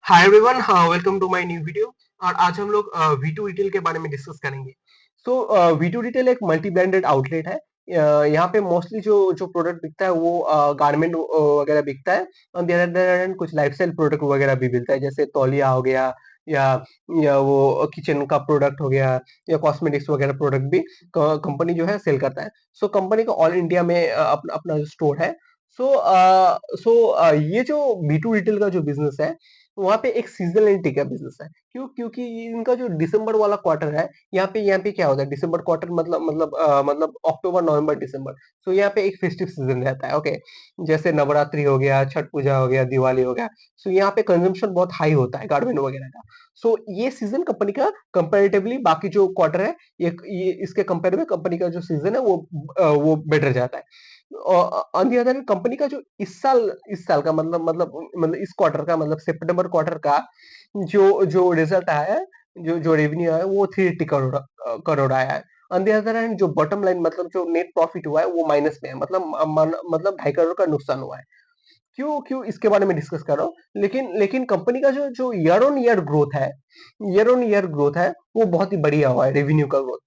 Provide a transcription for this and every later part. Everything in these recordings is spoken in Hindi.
Hi everyone, welcome to my new video. और आज हम लोग V2 रिटेल के बारे में डिस्कस करेंगे। सो V2 रिटेल एक मल्टी ब्रांडेड आउटलेट है। यहाँ पे मोस्टली जो जो प्रोडक्ट बिकता है वो गारमेंट वगैरह बिकता है। ऑन द अदर हैंड कुछ लाइफस्टाइल प्रोडक्ट वगैरह भी मिलता है, जैसे तौलिया हो गया या वो किचन का प्रोडक्ट हो गया या कॉस्मेटिक्स वगैरह प्रोडक्ट भी कंपनी जो है सेल करता है। सो कंपनी का ऑल इंडिया में अपना अपना स्टोर है। ये जो B2 रिटेल का जो बिजनेस है, वहाँ पे एक सीजनलिटी का बिजनेस है। क्यों? क्योंकि इनका जो दिसंबर वाला क्वार्टर है, यहाँ पे क्या होता है, दिसंबर क्वार्टर मतलब अक्टूबर, नवंबर, दिसंबर। सो यहाँ पे एक फेस्टिव सीजन रहता है, ओके। जैसे नवरात्रि हो गया, छठ पूजा हो गया, दिवाली हो गया। सो यहाँ पे कंजम्पशन बहुत हाई होता है गारमेंट वगैरह का। सो ये सीजन कंपनी का कंपैरेटिवली बाकी जो क्वार्टर है, ये इसके कंपेयर में कंपनी का जो सीजन है वो बेटर जाता है। On the other hand company का जो इस साल का मतलब इस क्वार्टर का मतलब सितंबर क्वार्टर का जो जो रिजल्ट आया है, जो जो रेवेन्यू आया है, वो 380 करोड़ आया है। ऑन द अदर हैंड जो बॉटम लाइन मतलब जो नेट प्रॉफिट हुआ है वो माइनस में है, मतलब 2.5 करोड़ का नुकसान हुआ है। क्यों क्यों इसके बारे में डिस्कस कर रहा हूँ, लेकिन लेकिन कंपनी का जो जो ईयर ऑन ईयर ग्रोथ है वो बहुत ही बढ़िया हुआ है, रेवेन्यू का ग्रोथ।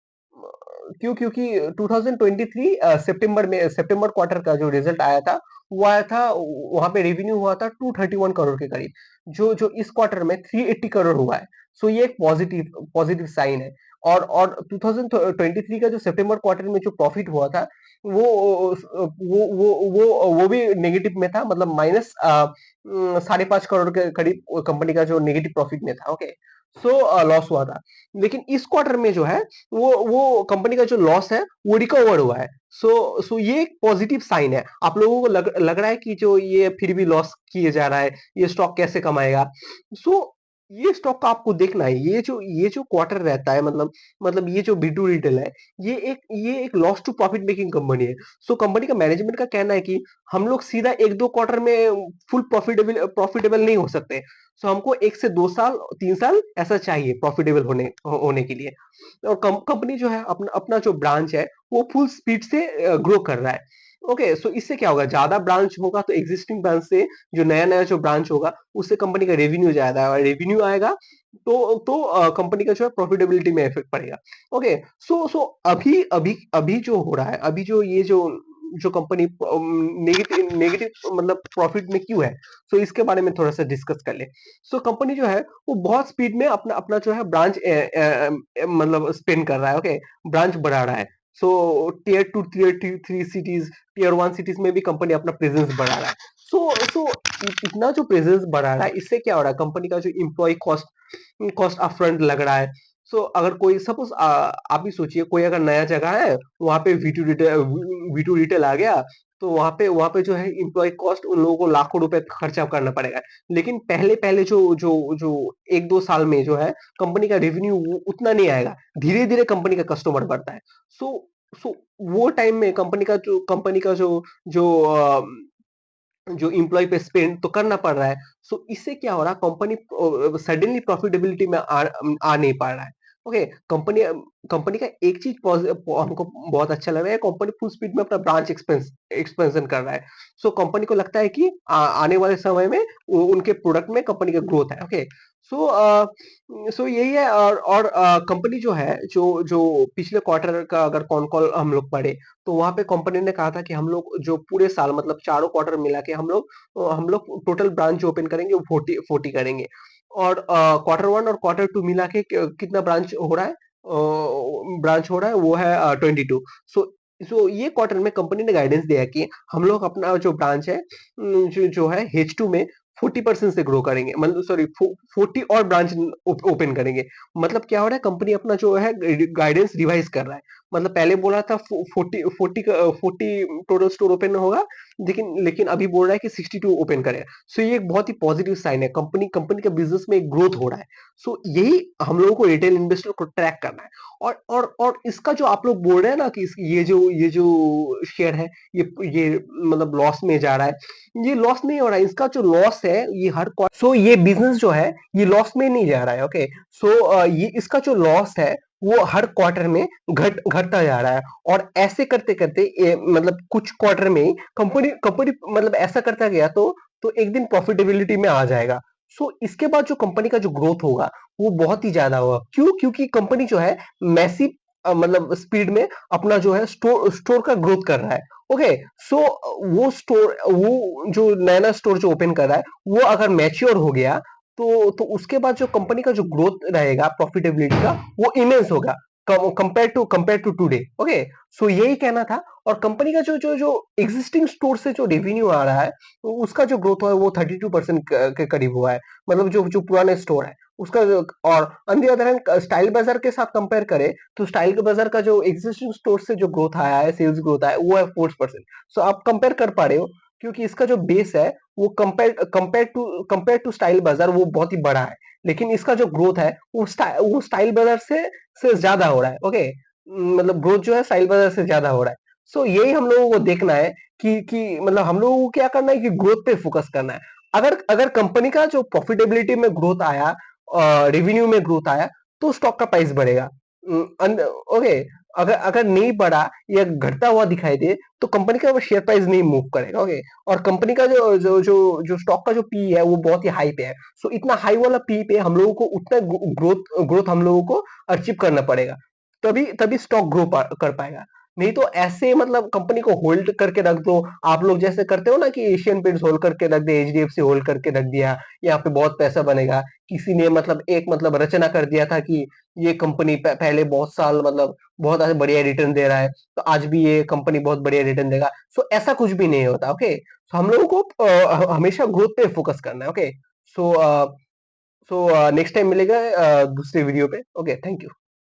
क्यों? क्योंकि 2023 सितंबर क्वार्टर का जो रिजल्ट आया था, वो आया था, वहां पे रेवेन्यू हुआ था 231 करोड़ के करीब। जो जो इस क्वार्टर में 380 करोड़ हुआ है। सो ये एक पॉजिटिव पॉजिटिव साइन है। और 2023 का जो सितंबर क्वार्टर में जो प्रॉफिट हुआ था, वो वो भी नेगेटिव में था, मतलब माइनस 5.5 करोड़ के करीब कंपनी का जो नेगेटिव प्रॉफिट में था, ओके। लॉस हुआ था। लेकिन इस क्वार्टर में जो है, वो कंपनी का जो लॉस है वो रिकवर हुआ है। सो ये एक पॉजिटिव साइन है। आप लोगों को लग रहा है कि जो ये फिर भी लॉस किए जा रहा है, ये स्टॉक कैसे कमाएगा। सो ये स्टॉक का आपको देखना है, ये जो क्वार्टर रहता है, मतलब ये जो B2 रिटेल है, ये एक loss to profit making company है। सो कंपनी का मैनेजमेंट का कहना है कि हम लोग सीधा एक दो क्वार्टर में फुल प्रॉफिटेबल प्रॉफिटेबल नहीं हो सकते। सो हमको 1 से 2 साल, 3 साल ऐसा चाहिए प्रॉफिटेबल होने के लिए। और कंपनी जो है, अपना अपना जो ब्रांच है, वो फुल स्पीड से ग्रो कर रहा है। ओके, सो इससे क्या होगा, ज्यादा ब्रांच होगा तो एग्जिस्टिंग ब्रांच से जो नया नया जो ब्रांच होगा, उससे कंपनी का रेवेन्यू ज्यादा है, और रेवेन्यू आएगा तो कंपनी का जो है प्रॉफिटेबिलिटी में इफेक्ट पड़ेगा। ओके। सो अभी अभी अभी जो हो रहा है, अभी जो ये जो जो कंपनी नेगेटिव नेगेटिव मतलब प्रॉफिट में क्यों है, सो इसके बारे में थोड़ा सा डिस्कस कर ले। सो कंपनी जो है वो बहुत स्पीड में अपना अपना जो है ब्रांच मतलब स्पेंड कर रहा है, ओके। ब्रांच बढ़ा रहा है। So tier 2, tier 3 cities, tier 1 cities में भी कंपनी अपना प्रेजेंस बढ़ा रहा है। सो इतना जो प्रेजेंस बढ़ा रहा है, इससे क्या हो रहा है, कंपनी का जो इम्प्लॉय कॉस्ट कॉस्ट अपफ्रंट लग रहा है। अगर कोई सपोज आप ही सोचिए, कोई अगर नया जगह है, वहां पे V2 रिटेल आ गया, तो वहां पे जो है इम्प्लॉय कॉस्ट उन लोगों को लाखों रुपए खर्चा करना पड़ेगा। लेकिन पहले पहले जो जो जो 1-2 साल में जो है कंपनी का रेवेन्यू उतना नहीं आएगा। धीरे धीरे कंपनी का कस्टमर बढ़ता है। सो सो वो टाइम में कंपनी का जो जो इम्प्लॉय पे स्पेंड तो करना पड़ रहा है। सो इससे क्या हो रहा है, कंपनी सडनली प्रॉफिटेबिलिटी में आ नहीं पा रहा है। ओके। कंपनी कंपनी का एक चीज हमको बहुत अच्छा लग रहा है, कंपनी फुल स्पीड में अपना ब्रांच एक्सपेंशन कर रहा है। कंपनी को लगता है कि आने वाले समय में उनके प्रोडक्ट में कंपनी का ग्रोथ है, ओके। सो सो यही है। और कंपनी जो है, जो जो पिछले क्वार्टर का अगर कॉन कॉल हम लोग पढ़े, तो वहां पे कंपनी ने कहा था कि हम लोग जो पूरे साल मतलब चारों क्वार्टर मिला के हम लोग टोटल ब्रांच ओपन करेंगे, वो 40 करेंगे। और क्वार्टर 1 और क्वार्टर 2 मिला के कितना ब्रांच हो रहा है, वो है 22। सो ये क्वार्टर में कंपनी ने गाइडेंस दिया कि हम लोग अपना जो ब्रांच है, जो है H2 में 40% से ग्रो करेंगे, मतलब सॉरी 40 और ब्रांच ओपन करेंगे। मतलब क्या हो रहा है, कंपनी अपना जो है गाइडेंस रिवाइज कर रहा है। मतलब पहले बोला था 40 टोटल स्टोर ओपन होगा, लेकिन लेकिन अभी बोल रहा है कि 62 ओपन करेगा। ये एक बहुत ही पॉजिटिव साइन है, कंपनी कंपनी के बिजनेस में एक ग्रोथ हो रहा है। यही हम लोगों को रिटेल इन्वेस्टर को ट्रैक करना है। और इसका जो आप लोग बोल रहे हैं ना कि ये जो शेयर है, ये मतलब लॉस में जा रहा है, ये लॉस नहीं हो रहा है। इसका जो लॉस है, ये ये बिजनेस जो है, ये लॉस में नहीं जा रहा है, ओके। ये इसका जो लॉस है, वो हर क्वार्टर में घटता जा रहा है। और ऐसे करते करते मतलब कुछ क्वार्टर में कंपनी कंपनी मतलब ऐसा करता गया तो एक दिन प्रॉफिटेबिलिटी में आ जाएगा। सो इसके बाद जो कंपनी का जो ग्रोथ होगा वो बहुत ही ज्यादा होगा। क्यों? क्योंकि कंपनी जो है मैसिव मतलब स्पीड में अपना जो है स्टोर स्टोर का ग्रोथ कर रहा है। ओके, सो वो स्टोर वो जो नया स्टोर जो ओपन कर रहा है वो अगर मैच्योर हो गया तो उसके बाद जो कंपनी का जो ग्रोथ रहेगा प्रॉफिटेबिलिटी का वो इमेंस होगा कंपेयर टू टुडे। ओके, सो यही कहना था। और कंपनी का जो जो जो एग्जिस्टिंग स्टोर से जो रेवेन्यू आ रहा है तो उसका जो ग्रोथ हुआ है वो 32% के करीब हुआ है। मतलब जो जो पुराने स्टोर है उसका और on the other hand style बाजार के साथ कंपेयर करें तो स्टाइल बाजार का जो एग्जिस्टिंग स्टोर से जो ग्रोथ आया है, सेल्स ग्रोथ आया है वो है 4%। सो आप कंपेयर कर पा रहे हो क्योंकि इसका जो बेस है वो कंपेयर टू स्टाइल बाजार वो बहुत ही बड़ा है। लेकिन इसका जो ग्रोथ है वो स्टाइल बाजार से ज्यादा हो रहा है। ओके, मतलब ग्रोथ जो है स्टाइल बाजार से ज्यादा हो रहा है। सो यही हम लोगों को देखना है कि मतलब हम लोगों को क्या करना है कि ग्रोथ पे फोकस करना है। अगर अगर कंपनी का जो प्रॉफिटेबिलिटी में ग्रोथ आया, रेवेन्यू में ग्रोथ आया तो स्टॉक का प्राइस बढ़ेगा। ओके, अगर अगर नहीं बढ़ा या घटता हुआ दिखाई दे तो कंपनी का शेयर प्राइस नहीं मूव करेगा। ओके, और कंपनी का जो स्टॉक का जो पी है वो बहुत ही हाई पे है। सो इतना हाई वाला पी पे हम लोगों को उतना ग्रोथ ग्रोथ हम लोगों को अचीव करना पड़ेगा, तभी तभी स्टॉक कर पाएगा। नहीं तो ऐसे मतलब कंपनी को होल्ड करके रख दो, आप लोग जैसे करते हो ना कि एशियन पेंट्स होल्ड करके रख दे, एचडीएफसी होल्ड करके रख दिया, यहाँ पे बहुत पैसा बनेगा। किसी ने मतलब एक मतलब रचना कर दिया था कि ये कंपनी पहले बहुत साल मतलब बहुत बढ़िया रिटर्न दे रहा है तो आज भी ये कंपनी बहुत बढ़िया रिटर्न देगा। सो ऐसा कुछ भी नहीं होता। ओके, सो हम लोगों को हमेशा ग्रोथ पे फोकस करना है। ओके, सो नेक्स्ट टाइम मिलेगा दूसरे वीडियो पे। Okay, thank you.